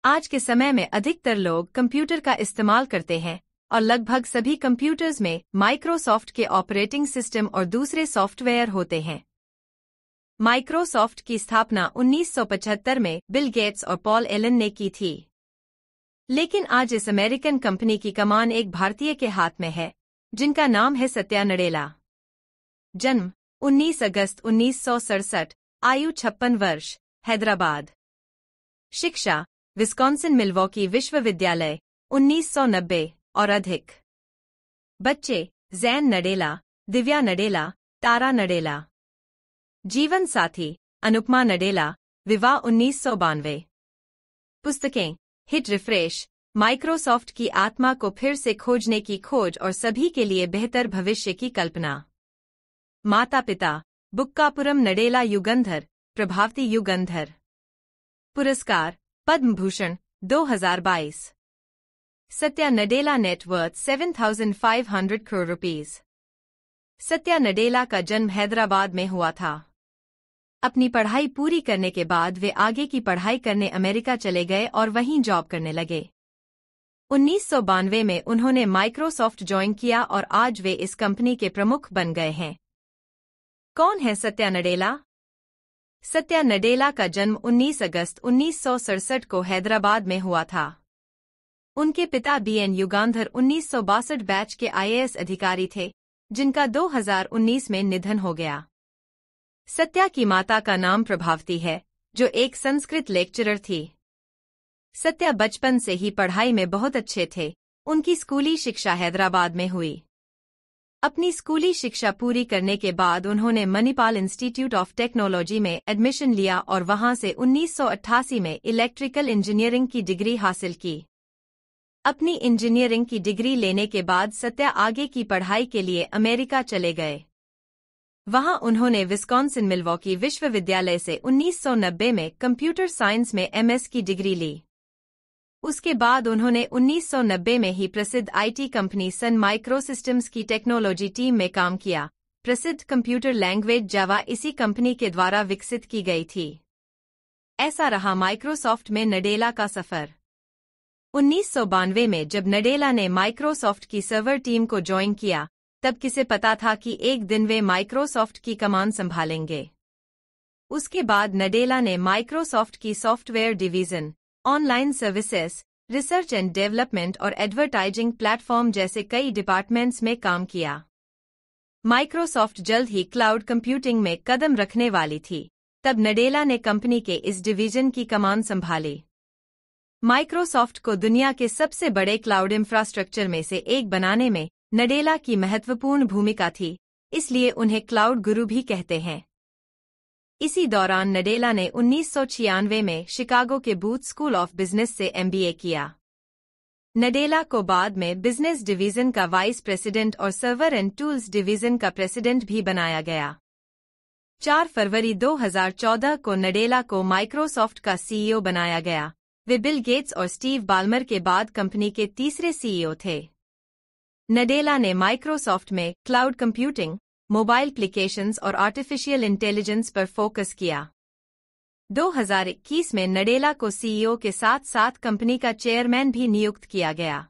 आज के समय में अधिकतर लोग कंप्यूटर का इस्तेमाल करते हैं और लगभग सभी कंप्यूटर्स में माइक्रोसॉफ्ट के ऑपरेटिंग सिस्टम और दूसरे सॉफ्टवेयर होते हैं। माइक्रोसॉफ्ट की स्थापना 1975 में बिल गेट्स और पॉल एलन ने की थी। लेकिन आज इस अमेरिकन कंपनी की कमान एक भारतीय के हाथ में है, जिनका नाम है सत्या नडेला। जन्म 19 अगस्त 1967, आयु 56 वर्ष, हैदराबाद। शिक्षा विस्कॉन्सिन मिल्वॉकी विश्वविद्यालय 1990 और अधिक। बच्चे जैन नडेला, दिव्या नडेला, तारा नडेला। जीवन साथी अनुपमा नडेला, विवाह 1992। पुस्तकें हिट रिफ्रेश, माइक्रोसॉफ्ट की आत्मा को फिर से खोजने की खोज और सभी के लिए बेहतर भविष्य की कल्पना। माता पिता बुक्कापुरम नडेला युगंधर, प्रभावती युगंधर। पुरस्कार पद्म भूषण 2022। Satya Nadella net worth 7,500 crore rupees. सत्या नडेला का जन्म हैदराबाद में हुआ था। अपनी पढ़ाई पूरी करने के बाद वे आगे की पढ़ाई करने अमेरिका चले गए और वहीं जॉब करने लगे। 1992 में उन्होंने माइक्रोसॉफ्ट ज्वाइन किया और आज वे इस कंपनी के प्रमुख बन गए हैं। कौन है सत्या नडेला? सत्या नडेला का जन्म 19 अगस्त 1967 को हैदराबाद में हुआ था। उनके पिता बीएन युगांधर 1962 बैच के आईएएस अधिकारी थे, जिनका 2019 में निधन हो गया। सत्या की माता का नाम प्रभावती है, जो एक संस्कृत लेक्चरर थी। सत्या बचपन से ही पढ़ाई में बहुत अच्छे थे। उनकी स्कूली शिक्षा हैदराबाद में हुई। अपनी स्कूली शिक्षा पूरी करने के बाद उन्होंने मणिपाल इंस्टीट्यूट ऑफ टेक्नोलॉजी में एडमिशन लिया और वहां से 1988 में इलेक्ट्रिकल इंजीनियरिंग की डिग्री हासिल की। अपनी इंजीनियरिंग की डिग्री लेने के बाद सत्या आगे की पढ़ाई के लिए अमेरिका चले गए। वहां उन्होंने विस्कॉन्सिन मिल्वॉकी विश्वविद्यालय से 1990 में कंप्यूटर साइंस में एमएस की डिग्री ली। उसके बाद उन्होंने 1990 में ही प्रसिद्ध आईटी कंपनी सन माइक्रोसिस्टम्स की टेक्नोलॉजी टीम में काम किया। प्रसिद्ध कंप्यूटर लैंग्वेज जावा इसी कंपनी के द्वारा विकसित की गई थी। ऐसा रहा माइक्रोसॉफ्ट में नडेला का सफर। 1992 में जब नडेला ने माइक्रोसॉफ्ट की सर्वर टीम को ज्वाइन किया, तब किसे पता था कि एक दिन वे माइक्रोसॉफ्ट की कमान संभालेंगे। उसके बाद नडेला ने माइक्रोसॉफ्ट की software division, online services, research and development और एडवर्टाइजिंग प्लेटफॉर्म जैसे कई डिपार्टमेंट्स में काम किया। माइक्रोसॉफ्ट जल्द ही क्लाउड कंप्यूटिंग में कदम रखने वाली थी, तब नडेला ने कंपनी के इस डिवीजन की कमान संभाली। माइक्रोसॉफ्ट को दुनिया के सबसे बड़े क्लाउड इंफ्रास्ट्रक्चर में से एक बनाने में नडेला की महत्वपूर्ण भूमिका थी, इसलिए उन्हें क्लाउड गुरु भी कहते हैं। इसी दौरान नडेला ने 1996 में शिकागो के बूथ स्कूल ऑफ बिजनेस से एमबीए किया। नडेला को बाद में बिजनेस डिवीजन का वाइस प्रेसिडेंट और सर्वर एंड टूल्स डिवीजन का प्रेसिडेंट भी बनाया गया। 4 फरवरी 2014 को नडेला को माइक्रोसॉफ्ट का सीईओ बनाया गया। वे बिल गेट्स और स्टीव बाल्मर के बाद कंपनी के तीसरे सीईओ थे। नडेला ने माइक्रोसॉफ्ट में क्लाउड कंप्यूटिंग, मोबाइल एप्लीकेशंस और आर्टिफिशियल इंटेलिजेंस पर फोकस किया। 2021 में नडेला को सीईओ के साथ साथ कंपनी का चेयरमैन भी नियुक्त किया गया।